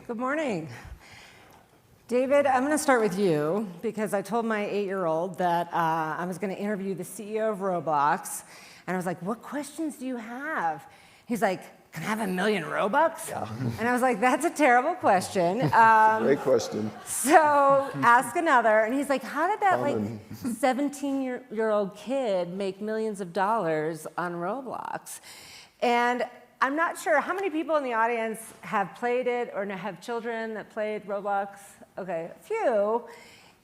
Good morning. David, I'm going to start with you because I told my 8-year-old that I was going to interview the CEO of Roblox, and I was like, what questions do you have? He's like, can I have 1 million Robux? Yeah. And I was like, that's a terrible question. Great question. So ask another. And he's like, how did that 17-year-old kid make millions of dollars on Roblox? And I'm not sure, how many people in the audience have played it or have children that played Roblox? Okay, a few.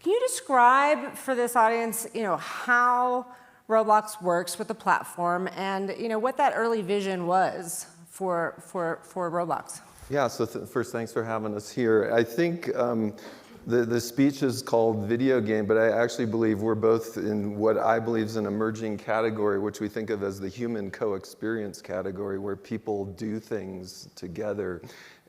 Can you describe for this audience, how Roblox works with the platform and, what that early vision was for Roblox? Yeah, so first, thanks for having us here. I think the speech is called video game, but I actually believe we're both in what I believe is an emerging category, which we think of as the human co-experience category, where people do things together.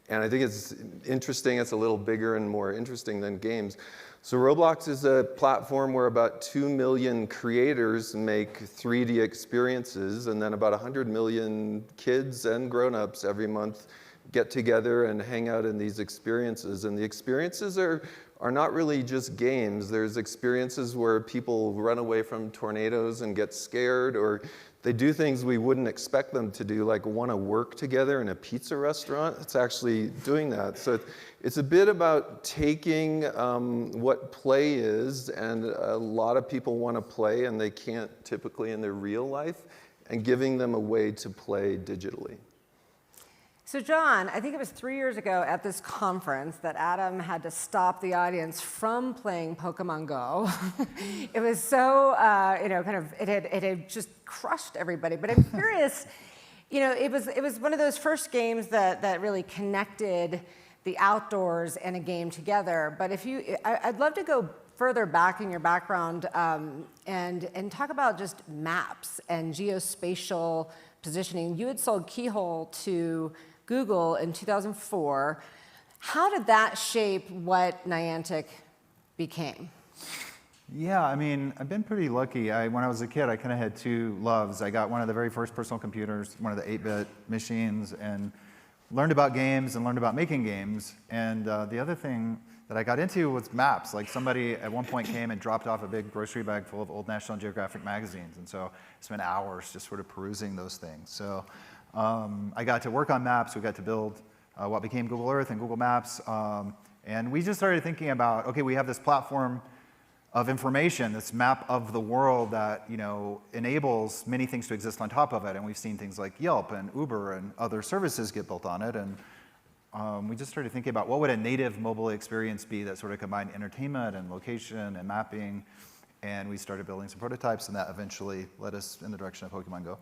And I think it's interesting, it's a little bigger and more interesting than games. So Roblox is a platform where about 2 million creators make 3D experiences, and then about 100 million kids and grown-ups every month get together and hang out in these experiences. And the experiences are not really just games. There's experiences where people run away from tornadoes and get scared, or they do things we wouldn't expect them to do, like want to work together in a pizza restaurant. It's actually doing that. So it's a bit about taking what play is, and a lot of people want to play and they can't typically in their real life, and giving them a way to play digitally. So John, I think it was 3 years ago at this conference that Adam had to stop the audience from playing Pokemon Go. It was so, it had just crushed everybody. But I'm curious, it was one of those first games that really connected the outdoors and a game together. But I'd love to go further back in your background and talk about just maps and geospatial positioning. You had sold Keyhole to Google in 2004. How did that shape what Niantic became? Yeah, I mean, I've been pretty lucky. When I was a kid, I kind of had two loves. I got one of the very first personal computers, one of the 8-bit machines, and learned about games and learned about making games. And the other thing that I got into was maps. Like somebody at one point came and dropped off a big grocery bag full of old National Geographic magazines. And so I spent hours just sort of perusing those things. So I got to work on maps. We got to build what became Google Earth and Google Maps. And we just started thinking about, okay, we have this platform of information, this map of the world that enables many things to exist on top of it. And we've seen things like Yelp and Uber and other services get built on it. And we just started thinking about what would a native mobile experience be that sort of combined entertainment and location and mapping. And we started building some prototypes, and that eventually led us in the direction of Pokemon Go.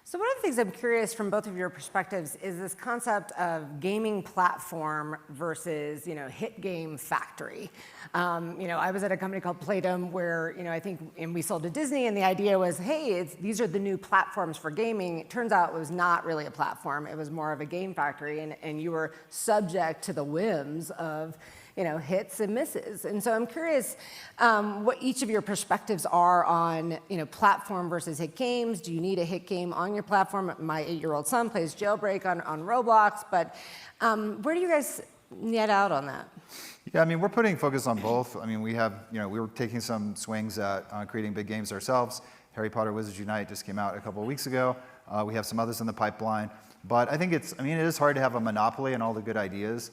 So one of the things I'm curious from both of your perspectives is this concept of gaming platform versus, hit game factory. I was at a company called Playdom where, I think, and we sold to Disney, and the idea was, hey, these are the new platforms for gaming. It turns out it was not really a platform. It was more of a game factory, and you were subject to the whims of hits and misses. And so I'm curious what each of your perspectives are on, platform versus hit games. Do you need a hit game on your platform? My 8-year-old son plays Jailbreak on Roblox, but where do you guys net out on that? Yeah, I mean, we're putting focus on both. I mean, we were taking some swings at creating big games ourselves. Harry Potter Wizards Unite just came out a couple of weeks ago. We have some others in the pipeline. But I think it is hard to have a monopoly on all the good ideas.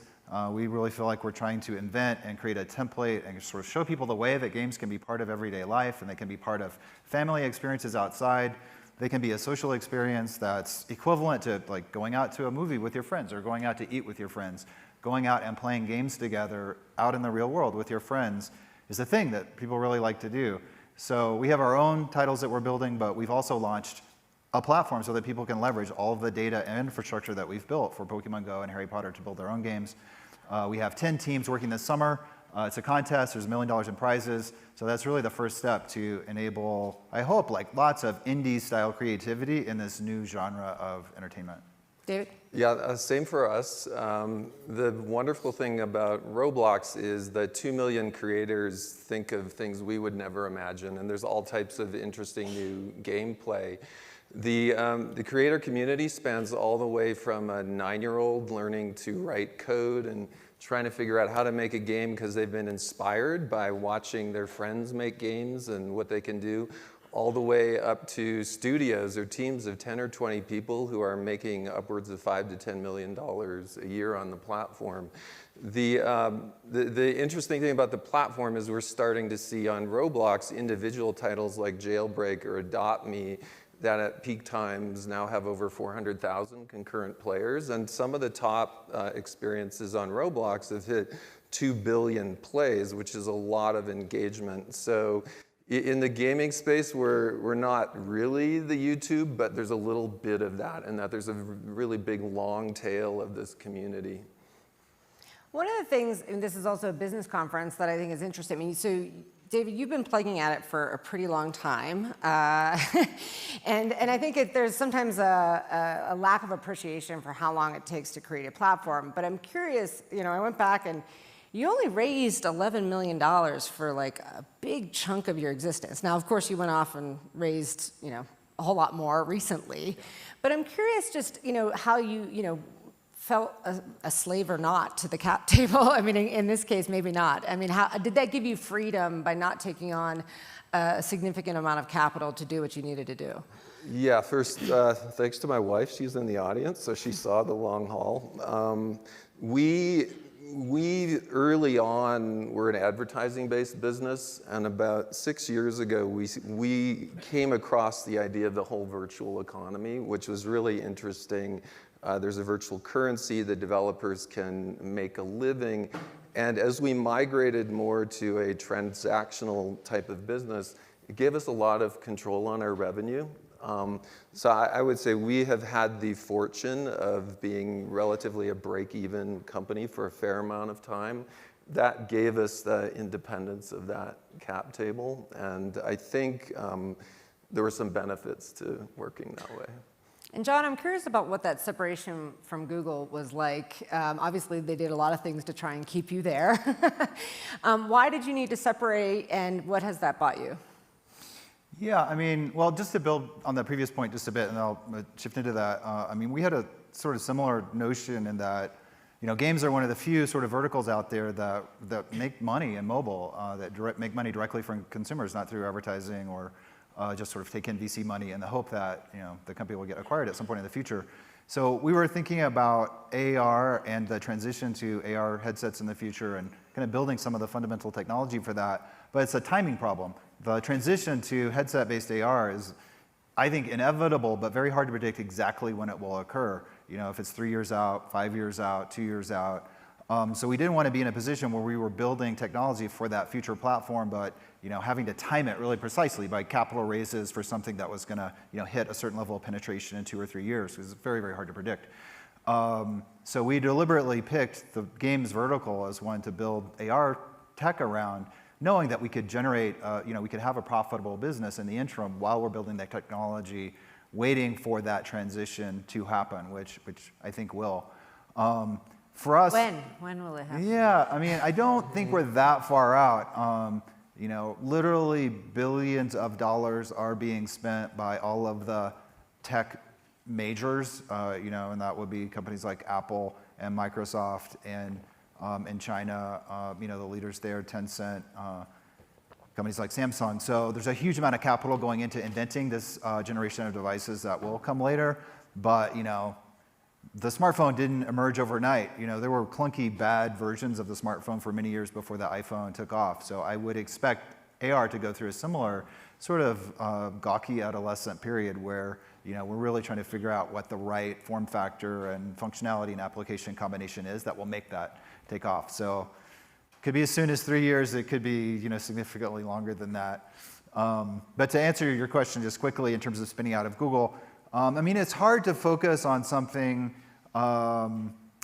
We really feel like we're trying to invent and create a template and sort of show people the way that games can be part of everyday life, and they can be part of family experiences outside. They can be a social experience that's equivalent to like going out to a movie with your friends or going out to eat with your friends. Going out and playing games together out in the real world with your friends is a thing that people really like to do. So we have our own titles that we're building, but we've also launched a platform so that people can leverage all of the data and infrastructure that we've built for Pokemon Go and Harry Potter to build their own games. We have 10 teams working this summer. It's a contest. There's $1 million in prizes. So that's really the first step to enable, I hope, like lots of indie-style creativity in this new genre of entertainment. David? Yeah, same for us. The wonderful thing about Roblox is that 2 million creators think of things we would never imagine, and there's all types of interesting new gameplay. The creator community spans all the way from a 9-year-old learning to write code and trying to figure out how to make a game because they've been inspired by watching their friends make games and what they can do, all the way up to studios or teams of 10 or 20 people who are making upwards of $5 to $10 million a year on the platform. The interesting thing about the platform is we're starting to see on Roblox individual titles like Jailbreak or Adopt Me that at peak times now have over 400,000 concurrent players. And some of the top experiences on Roblox have hit 2 billion plays, which is a lot of engagement. So in the gaming space, we're not really the YouTube, but there's a little bit of that, and that there's a really big long tail of this community. One of the things, and this is also a business conference that I think is interesting. I mean, so David, you've been plugging at it for a pretty long time, and I think there's sometimes a lack of appreciation for how long it takes to create a platform. But I'm curious, I went back and you only raised $11 million for like a big chunk of your existence. Now, of course, you went off and raised, a whole lot more recently. But I'm curious just, how you, felt a slave or not to the cap table. I mean, in this case, maybe not. I mean, how did that give you freedom by not taking on a significant amount of capital to do what you needed to do? Yeah, first, thanks to my wife. She's in the audience, so she saw the long haul. We early on were an advertising-based business, and about 6 years ago, we came across the idea of the whole virtual economy, which was really interesting. There's a virtual currency that developers can make a living. And as we migrated more to a transactional type of business, it gave us a lot of control on our revenue. So I would say we have had the fortune of being relatively a break-even company for a fair amount of time. That gave us the independence of that cap table. And I think there were some benefits to working that way. And John, I'm curious about what that separation from Google was like. Obviously, they did a lot of things to try and keep you there. Why did you need to separate, and what has that bought you? Yeah, I mean, well, just to build on that previous point just a bit, and I'll shift into that. I mean, we had a sort of similar notion in that, games are one of the few sort of verticals out there that make money in mobile, that make money directly from consumers, not through advertising or just sort of take in VC money in the hope that the company will get acquired at some point in the future. So we were thinking about AR and the transition to AR headsets in the future and kind of building some of the fundamental technology for that. But it's a timing problem. The transition to headset-based AR is, I think, inevitable, but very hard to predict exactly when it will occur. If it's 3 years out, 5 years out, 2 years out. So we didn't want to be in a position where we were building technology for that future platform, but having to time it really precisely by capital raises for something that was going to hit a certain level of penetration in 2 or 3 years, because it's very, very hard to predict. So we deliberately picked the games vertical as one to build AR tech around, knowing that we could generate, we could have a profitable business in the interim while we're building that technology, waiting for that transition to happen, which I think will. For us, when will it happen? Yeah, I mean, I don't think we're that far out. Literally billions of dollars are being spent by all of the tech majors, and that would be companies like Apple and Microsoft, and in China, the leaders there, Tencent, companies like Samsung. So there's a huge amount of capital going into inventing this generation of devices that will come later, but the smartphone didn't emerge overnight. There were clunky, bad versions of the smartphone for many years before the iPhone took off. So I would expect AR to go through a similar sort of gawky adolescent period where we're really trying to figure out what the right form factor and functionality and application combination is that will make that take off. So it could be as soon as 3 years. It could be significantly longer than that. But to answer your question just quickly in terms of spinning out of Google, I mean, it's hard to focus on something.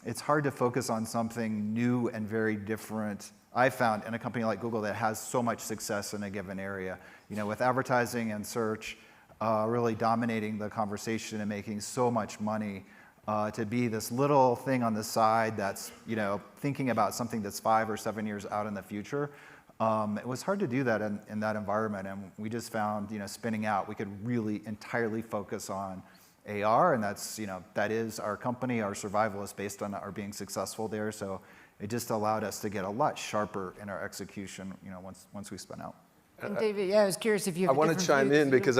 It's hard to focus on something new and very different. I found in a company like Google that has so much success in a given area, with advertising and search really dominating the conversation and making so much money, to be this little thing on the side that's thinking about something that's 5 or 7 years out in the future. It was hard to do that in that environment, and we just found, spinning out, we could really entirely focus on AR, and that is our company. Our survival is based on our being successful there. So it just allowed us to get a lot sharper in our execution, once we spun out. And David, I was curious if you have I want to chime in because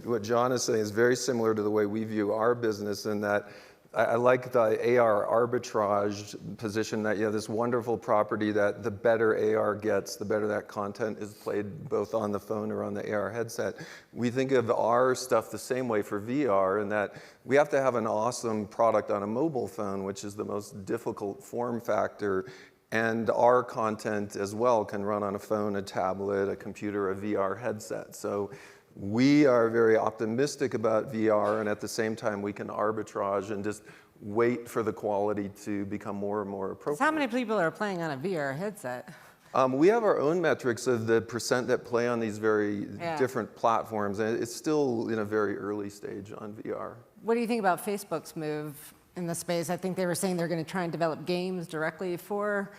what John is saying is very similar to the way we view our business, in that I like the AR arbitrage position, that you have this wonderful property that the better AR gets, the better that content is played both on the phone or on the AR headset. We think of our stuff the same way for VR, in that we have to have an awesome product on a mobile phone, which is the most difficult form factor. And our content as well can run on a phone, a tablet, a computer, a VR headset. So we are very optimistic about VR, and at the same time, we can arbitrage and just wait for the quality to become more and more appropriate. How many people are playing on a VR headset? We have our own metrics of the percent that play on these very different platforms, and it's still in a very early stage on VR. What do you think about Facebook's move in the space? I think they were saying they're going to try and develop games directly for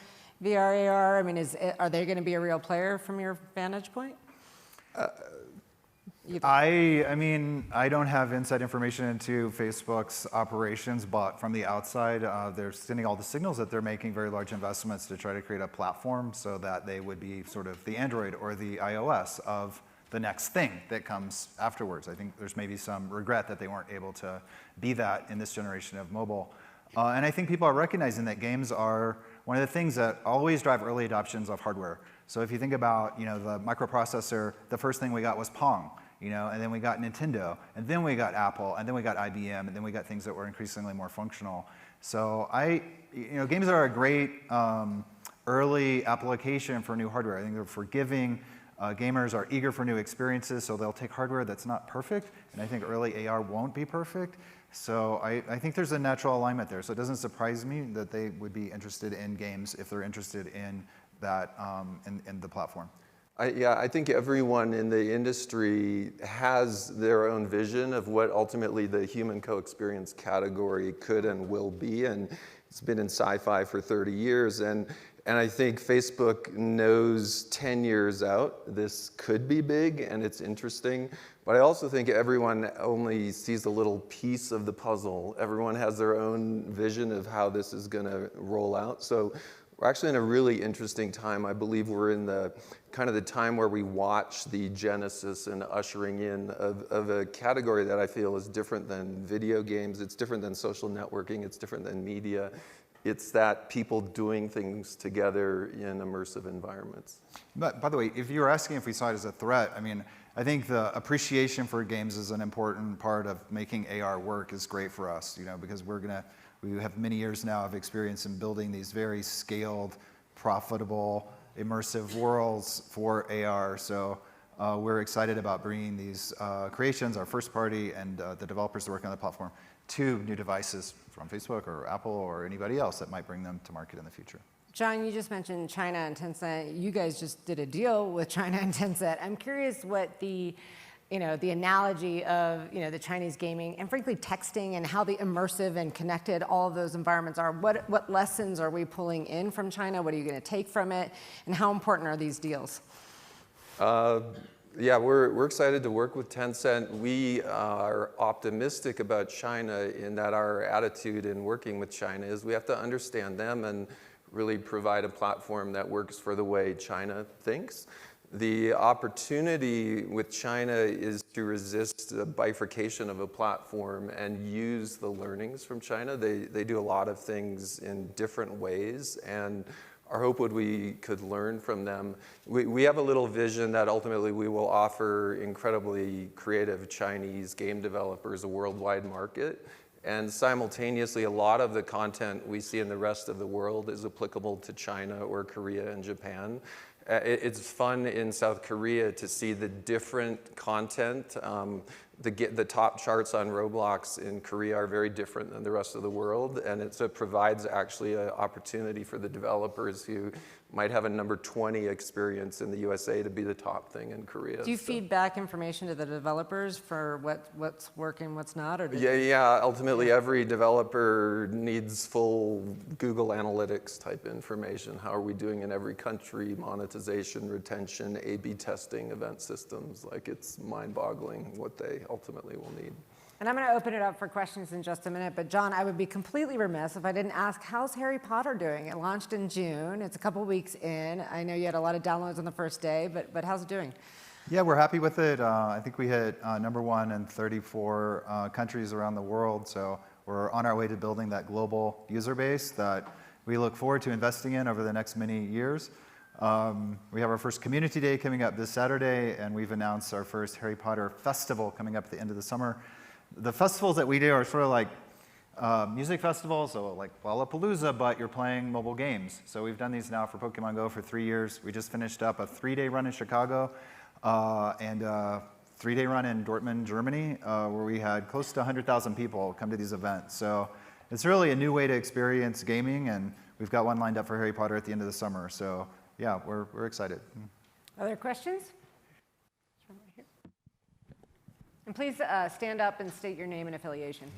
VR, AR. I mean, are they going to be a real player from your vantage point? I don't have inside information into Facebook's operations, but from the outside, they're sending all the signals that they're making very large investments to try to create a platform so that they would be sort of the Android or the iOS of the next thing that comes afterwards. I think there's maybe some regret that they weren't able to be that in this generation of mobile. And I think people are recognizing that games are one of the things that always drive early adoptions of hardware. So if you think about the microprocessor, the first thing we got was Pong. And then we got Nintendo, and then we got Apple, and then we got IBM, and then we got things that were increasingly more functional. So games are a great early application for new hardware. I think they're forgiving. Gamers are eager for new experiences, so they'll take hardware that's not perfect, and I think early AR won't be perfect. So I think there's a natural alignment there. So it doesn't surprise me that they would be interested in games if they're interested in that, in the platform. I think everyone in the industry has their own vision of what ultimately the human co-experience category could and will be, and it's been in sci-fi for 30 years, and I think Facebook knows 10 years out this could be big and it's interesting, but I also think everyone only sees a little piece of the puzzle. Everyone has their own vision of how this is going to roll out. So we're actually in a really interesting time. I believe we're in the kind of the time where we watch the genesis and ushering in of a category that I feel is different than video games. It's different than social networking. It's different than media. It's that people doing things together in immersive environments. But by the way, if you were asking if we saw it as a threat, I think the appreciation for games is an important part of making AR work is great for us, because we have many years now of experience in building these very scaled, profitable, immersive worlds for AR. So we're excited about bringing these creations, our first party, and the developers that work on the platform, to new devices from Facebook or Apple or anybody else that might bring them to market in the future. John, you just mentioned China and Tencent. You guys just did a deal with China and Tencent. I'm curious what the analogy of, the Chinese gaming and frankly texting and how the immersive and connected all of those environments are. What lessons are we pulling in from China? What are you going to take from it? And how important are these deals? We're excited to work with Tencent. We are optimistic about China in that our attitude in working with China is we have to understand them and really provide a platform that works for the way China thinks. The opportunity with China is to resist the bifurcation of a platform and use the learnings from China. They do a lot of things in different ways, and our hope would we could learn from them. We have a little vision that ultimately we will offer incredibly creative Chinese game developers a worldwide market. And simultaneously, a lot of the content we see in the rest of the world is applicable to China or Korea and Japan. It's fun in South Korea to see the different content the top charts on Roblox in Korea are very different than the rest of the world, and it provides actually an opportunity for the developers who might have a number 20 experience in the USA to be the top thing in Korea. Do you feed back information to the developers for what's working, what's not? Or Yeah. Ultimately, every developer needs full Google Analytics type information. How are we doing in every country? Monetization, retention, A/B testing, event systems. Like, it's mind-boggling what they ultimately will need. And I'm going to open it up for questions in just a minute, but John, I would be completely remiss if I didn't ask, how's Harry Potter doing? It launched in June. It's a couple weeks in. I know you had a lot of downloads on the first day, but how's it doing? Yeah, we're happy with it. I think we hit #1 in 34 countries around the world, so we're on our way to building that global user base that we look forward to investing in over the next many years. We have our first community day coming up this Saturday, and we've announced our first Harry Potter festival coming up at the end of the summer. The festivals that we do are sort of like music festivals, so like Lollapalooza, but you're playing mobile games. So we've done these now for Pokemon Go for 3 years. We just finished up a 3-day run in Chicago and a 3-day run in Dortmund, Germany, where we had close to 100,000 people come to these events. So it's really a new way to experience gaming, and we've got one lined up for Harry Potter at the end of the summer. So yeah, we're excited. Other questions? And please stand up and state your name and affiliation.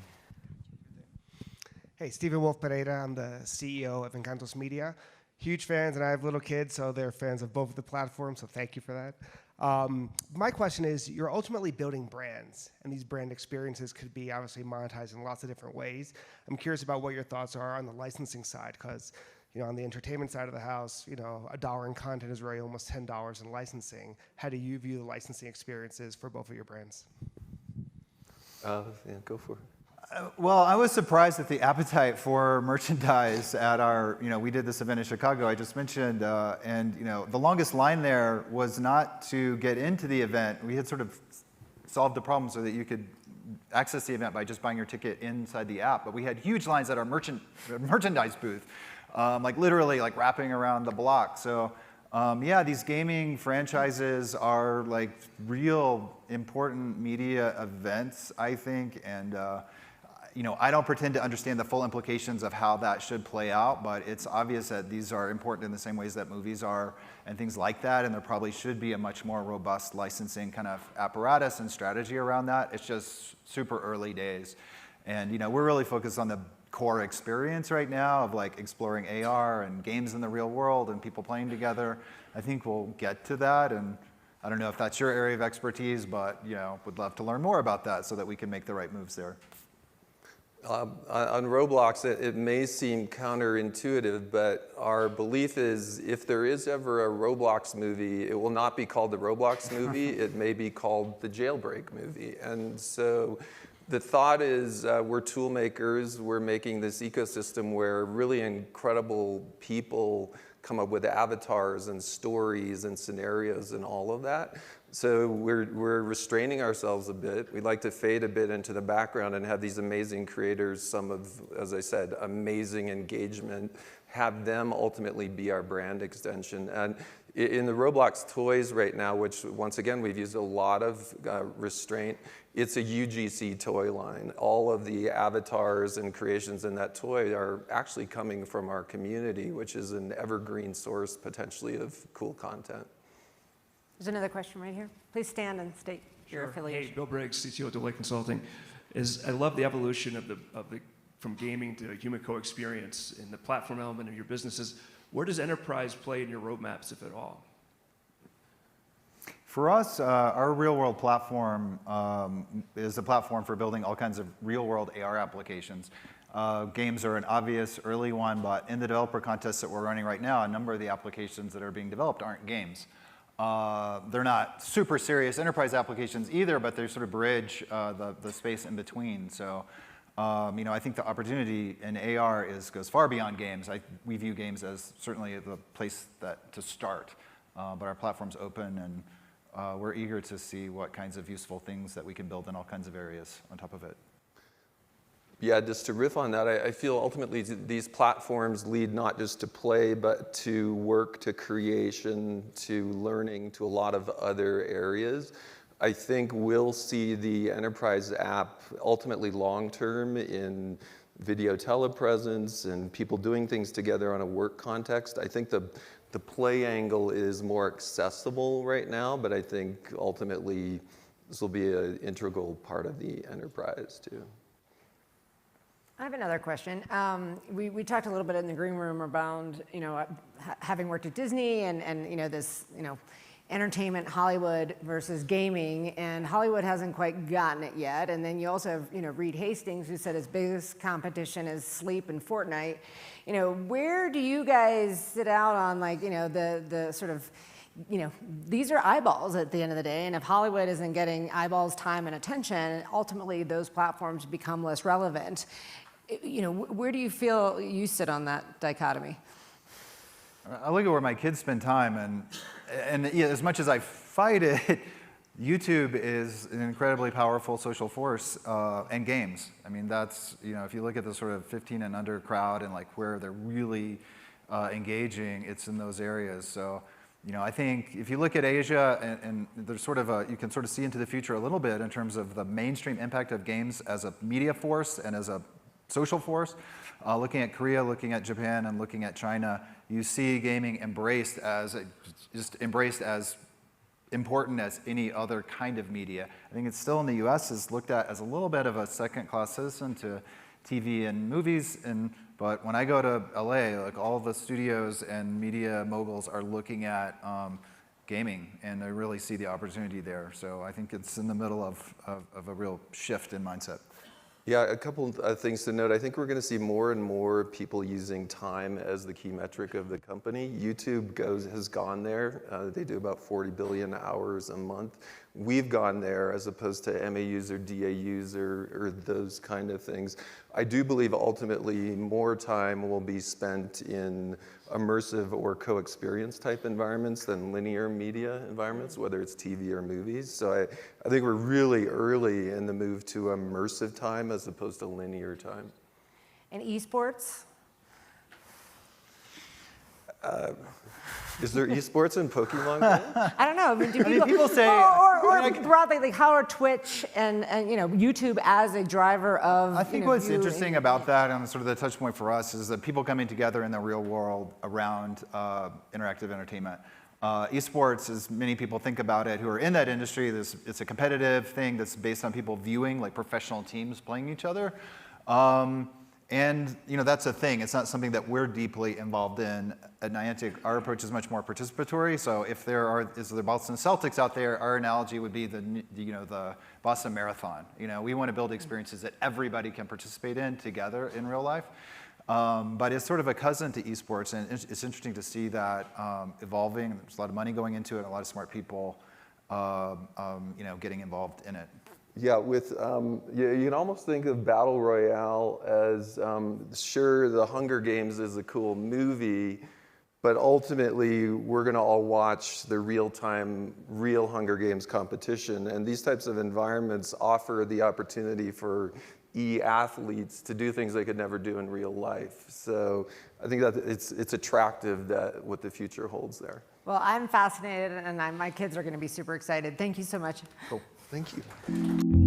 Hey, Stephen Wolf Pereira. I'm the CEO of Encantos Media. Huge fans, and I have little kids, so they're fans of both of the platforms, so thank you for that. My question is, you're ultimately building brands, and these brand experiences could be obviously monetized in lots of different ways. I'm curious about what your thoughts are on the licensing side, because on the entertainment side of the house, $1 in content is really almost $10 in licensing. How do you view the licensing experiences for both of your brands? Yeah, go for it. Well, I was surprised at the appetite for merchandise at our, we did this event in Chicago, I just mentioned, and the longest line there was not to get into the event. We had sort of solved the problem so that you could access the event by just buying your ticket inside the app, but we had huge lines at our merchandise booth, like literally like wrapping around the block. So yeah, these gaming franchises are like real important media events, I think, and I don't pretend to understand the full implications of how that should play out, but it's obvious that these are important in the same ways that movies are and things like that, and there probably should be a much more robust licensing kind of apparatus and strategy around that. It's just super early days. And we're really focused on the core experience right now of like exploring AR and games in the real world and people playing together. I think we'll get to that, and I don't know if that's your area of expertise, but would love to learn more about that so that we can make the right moves there. On Roblox, it may seem counterintuitive, but our belief is if there is ever a Roblox movie, it will not be called the Roblox movie. It may be called the Jailbreak movie. And so the thought is we're tool makers. We're making this ecosystem where really incredible people come up with avatars and stories and scenarios and all of that. So we're restraining ourselves a bit. We'd like to fade a bit into the background and have these amazing creators, some of, as I said, amazing engagement, have them ultimately be our brand extension. And in the Roblox toys right now, which once again, we've used a lot of restraint, it's a UGC toy line. All of the avatars and creations in that toy are actually coming from our community, which is an evergreen source potentially of cool content. There's another question right here. Please stand and state your affiliation. Hey, Bill Briggs, CTO at Deloitte Consulting. I love the evolution of the from gaming to human co-experience in the platform element of your businesses. Where does enterprise play in your roadmaps, if at all? For us, our real-world platform is a platform for building all kinds of real-world AR applications. Games are an obvious early one, but in the developer contests that we're running right now, a number of the applications that are being developed aren't games. They're not super serious enterprise applications either, but they sort of bridge the space in between. So, I think the opportunity in AR goes far beyond games. We view games as certainly the place to start, but our platform's open, and we're eager to see what kinds of useful things that we can build in all kinds of areas on top of it. Yeah, just to riff on that, I feel ultimately these platforms lead not just to play, but to work, to creation, to learning, to a lot of other areas. I think we'll see the enterprise app ultimately long-term in video telepresence and people doing things together on a work context. I think the play angle is more accessible right now, but I think ultimately this will be an integral part of the enterprise too. I have another question. We talked a little bit in the green room around, having worked at Disney and this, entertainment, Hollywood versus gaming, and Hollywood hasn't quite gotten it yet. And then you also have, Reed Hastings, who said his biggest competition is sleep and Fortnite. Where do you guys sit out on the sort of, these are eyeballs at the end of the day, and if Hollywood isn't getting eyeballs, time, and attention, ultimately those platforms become less relevant. Where do you feel you sit on that dichotomy? I look at where my kids spend time, and as much as I fight it, YouTube is an incredibly powerful social force, and games. I mean, that's, if you look at the sort of 15 and under crowd and where they're really engaging, it's in those areas. So, I think if you look at Asia, and there's sort of you can sort of see into the future a little bit in terms of the mainstream impact of games as a media force and as a social force. Looking at Korea, looking at Japan, and looking at China, you see gaming embraced as important as any other kind of media. I think it's still in the U.S. is looked at as a little bit of a second-class citizen to TV and movies, but when I go to LA, all the studios and media moguls are looking at gaming, and they really see the opportunity there. So I think it's in the middle of a real shift in mindset. Yeah, a couple of things to note. I think we're going to see more and more people using time as the key metric of the company. YouTube has gone there. They do about 40 billion hours a month. We've gone there as opposed to MAUs or DAUs or those kind of things. I do believe ultimately more time will be spent in immersive or co-experience type environments than linear media environments, whether it's TV or movies. So I think we're really early in the move to immersive time as opposed to linear time. And esports? Is there esports in Pokemon Go? I don't know. I mean, people say, or broadly, how are Twitch and YouTube as a driver of? I think what's interesting about that, and sort of the touch point for us, is that people coming together in the real world around interactive entertainment. Esports, as many people think about it, who are in that industry, it's a competitive thing that's based on people viewing professional teams playing each other. And that's a thing. It's not something that we're deeply involved in at Niantic. Our approach is much more participatory. So if there Boston Celtics out there, our analogy would be the Boston Marathon. We want to build experiences that everybody can participate in together in real life. But it's sort of a cousin to esports, and it's interesting to see that evolving. There's a lot of money going into it, a lot of smart people, getting involved in it. Yeah, you can almost think of Battle Royale as, sure, the Hunger Games is a cool movie, but ultimately we're going to all watch the real-time, real Hunger Games competition. And these types of environments offer the opportunity for e-athletes to do things they could never do in real life. So I think that it's attractive that what the future holds there. Well, I'm fascinated, and my kids are going to be super excited. Thank you so much. Cool. Thank you.